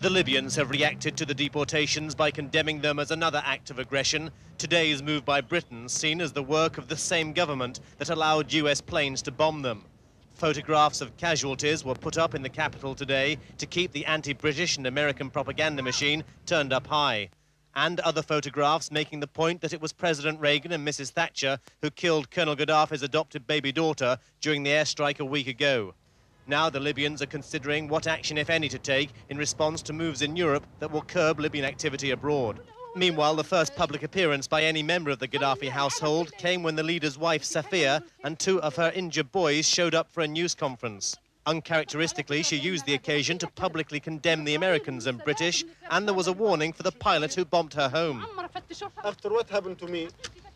The Libyans have reacted to the deportations by condemning them as another act of aggression. Today's move by Britain seen as the work of the same government that allowed US planes to bomb them. Photographs of casualties were put up in the capital today to keep the anti-British and American propaganda machine turned up high. And other photographs making the point that it was President Reagan and Mrs. Thatcher who killed Colonel Gaddafi's adopted baby daughter during the airstrike a week ago. Now the Libyans are considering what action, if any, to take in response to moves in Europe that will curb Libyan activity abroad. Meanwhile, the first public appearance by any member of the Gaddafi household came when the leader's wife, Safia, and two of her injured boys showed up for a news conference. Uncharacteristically, she used the occasion to publicly condemn the Americans and British, and there was a warning for the pilot who bombed her home. After what happened to me,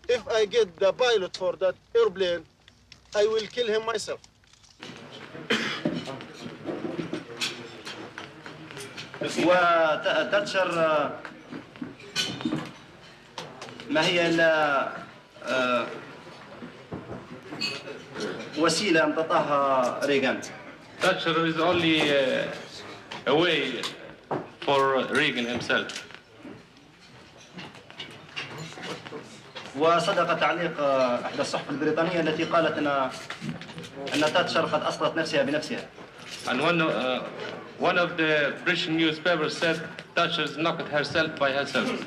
if I get the pilot for that airplane, I will kill him myself. وتأثر ما هي إلا وسيلة امتطاها ريغان. Thatcher is only a way for Reagan himself. وصدق تعليق إحدى الصحف البريطانية التي قالت أن تاتشر قد أصلت نفسها بنفسها. And one of the British newspapers said Thatcher's knocked herself by herself.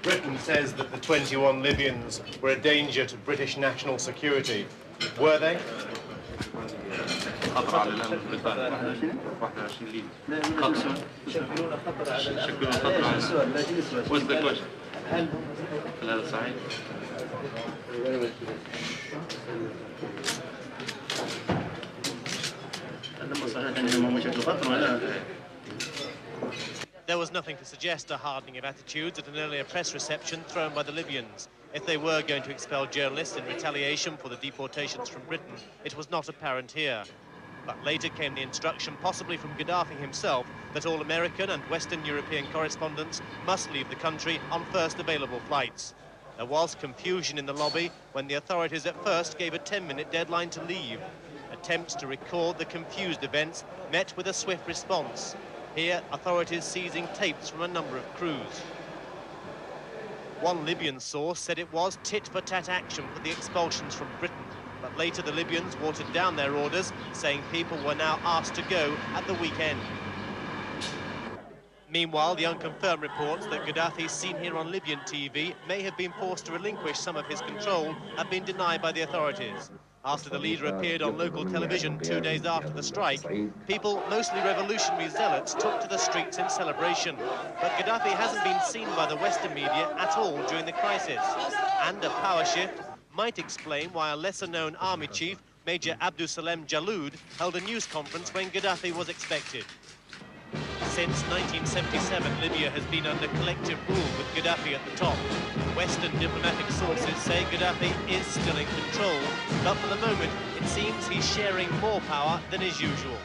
Britain says that the 21 Libyans were a danger to British national security. Were they? What's the question? هل صحيح؟ There was nothing to suggest a hardening of attitudes at an earlier press reception thrown by the Libyans. If they were going to expel journalists in retaliation for the deportations from Britain, it was not apparent here. But later came the instruction, possibly from Gaddafi himself, that all American and Western European correspondents must leave the country on first available flights. There was confusion in the lobby when the authorities at first gave a 10-minute deadline to leave. Attempts to record the confused events met with a swift response. Here, authorities seizing tapes from a number of crews. One Libyan source said it was tit-for-tat action for the expulsions from Britain, but later the Libyans watered down their orders, saying people were now asked to go at the weekend. Meanwhile, the unconfirmed reports that Gaddafi, seen here on Libyan TV, may have been forced to relinquish some of his control have been denied by the authorities. After the leader appeared on local television 2 days after the strike, people, mostly revolutionary zealots, took to the streets in celebration. But Gaddafi hasn't been seen by the Western media at all during the crisis. And a power shift might explain why a lesser-known army chief, Major Abdusalem Jaloud, held a news conference when Gaddafi was expected. Since 1977, Libya has been under collective rule with Gaddafi at the top. Western diplomatic sources say Gaddafi is still in control, but for the moment, it seems he's sharing more power than is usual.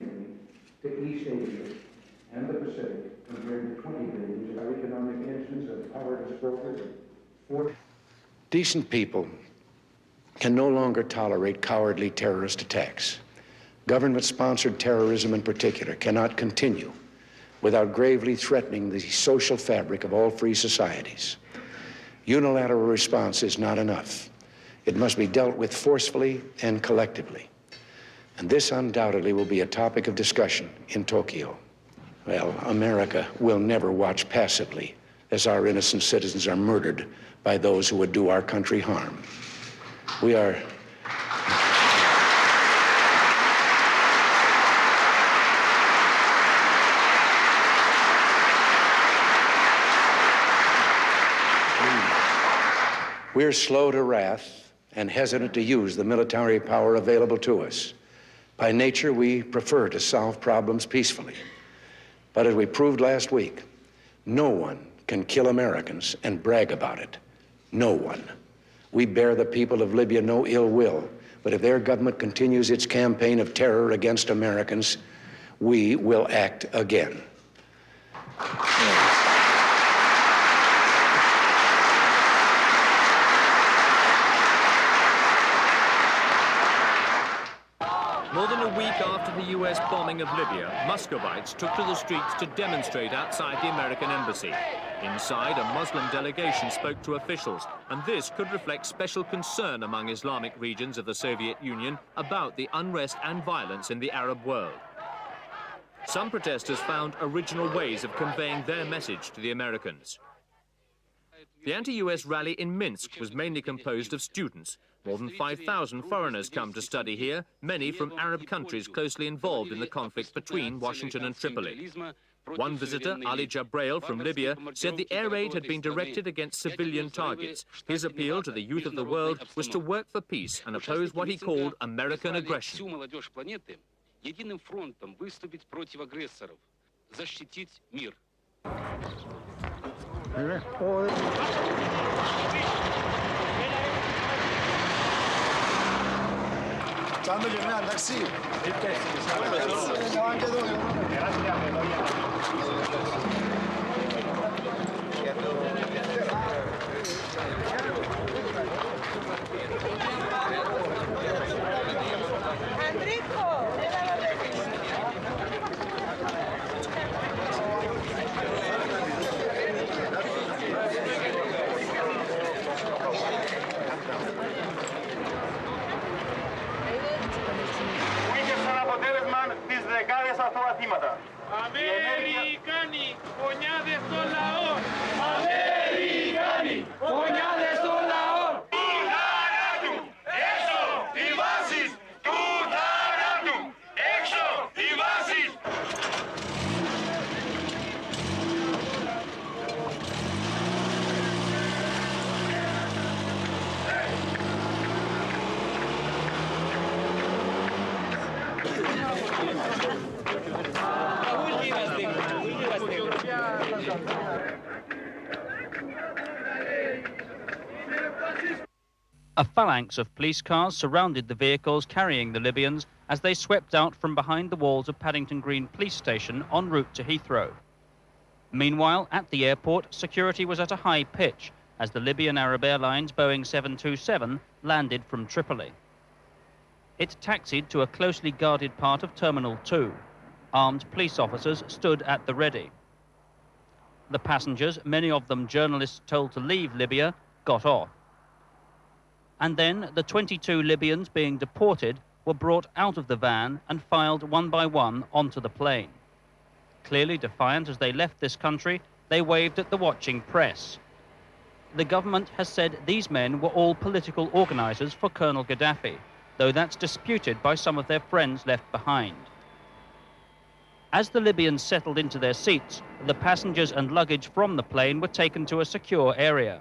To East Asia and the Pacific, compared to 20 days, our economic engines of power disposal. Decent people can no longer tolerate cowardly terrorist attacks. Government-sponsored terrorism in particular cannot continue without gravely threatening the social fabric of all free societies. Unilateral response is not enough. It must be dealt with forcefully and collectively. And this undoubtedly will be a topic of discussion in Tokyo. Well, America will never watch passively as our innocent citizens are murdered by those who would do our country harm. We are We're slow to wrath and hesitant to use the military power available to us. By nature, we prefer to solve problems peacefully. But as we proved last week, no one can kill Americans and brag about it. No one. We bear the people of Libya no ill will, but if their government continues its campaign of terror against Americans, we will act again. More than a week after the US bombing of Libya, Muscovites took to the streets to demonstrate outside the American embassy. Inside, a Muslim delegation spoke to officials, and this could reflect special concern among Islamic regions of the Soviet Union about the unrest and violence in the Arab world. Some protesters found original ways of conveying their message to the Americans. The anti-US rally in Minsk was mainly composed of students. More than 5,000 foreigners come to study here, many from Arab countries closely involved in the conflict between Washington and Tripoli. One visitor, Ali Jabrail from Libya, said the air raid had been directed against civilian targets. His appeal to the youth of the world was to work for peace and oppose what he called American aggression. Αμερικάνοι, φωνιάδες των λαών! Αμερικάνοι, φωνιάδες των λαών! Του θανάτου, έξω οι βάσεις! Του θανάτου, έξω οι βάσεις! A phalanx of police cars surrounded the vehicles carrying the Libyans as they swept out from behind the walls of Paddington Green Police Station en route to Heathrow. Meanwhile, at the airport, security was at a high pitch as the Libyan Arab Airlines Boeing 727 landed from Tripoli. It taxied to a closely guarded part of Terminal 2. Armed police officers stood at the ready. The passengers, many of them journalists told to leave Libya, got off. And then the 22 Libyans being deported were brought out of the van and filed one by one onto the plane. Clearly defiant as they left this country, they waved at the watching press. The government has said these men were all political organizers for Colonel Gaddafi, though that's disputed by some of their friends left behind. As the Libyans settled into their seats, the passengers and luggage from the plane were taken to a secure area.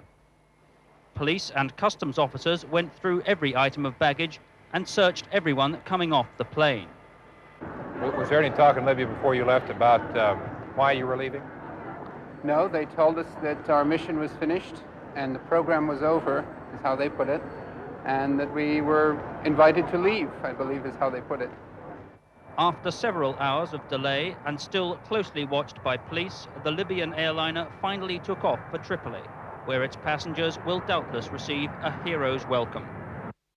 Police and customs officers went through every item of baggage and searched everyone coming off the plane. Was there any talk in Libya before you left about why you were leaving? No, they told us that our mission was finished and the program was over, is how they put it, and that we were invited to leave, I believe is how they put it. After several hours of delay and still closely watched by police, the Libyan airliner finally took off for Tripoli, where its passengers will doubtless receive a hero's welcome.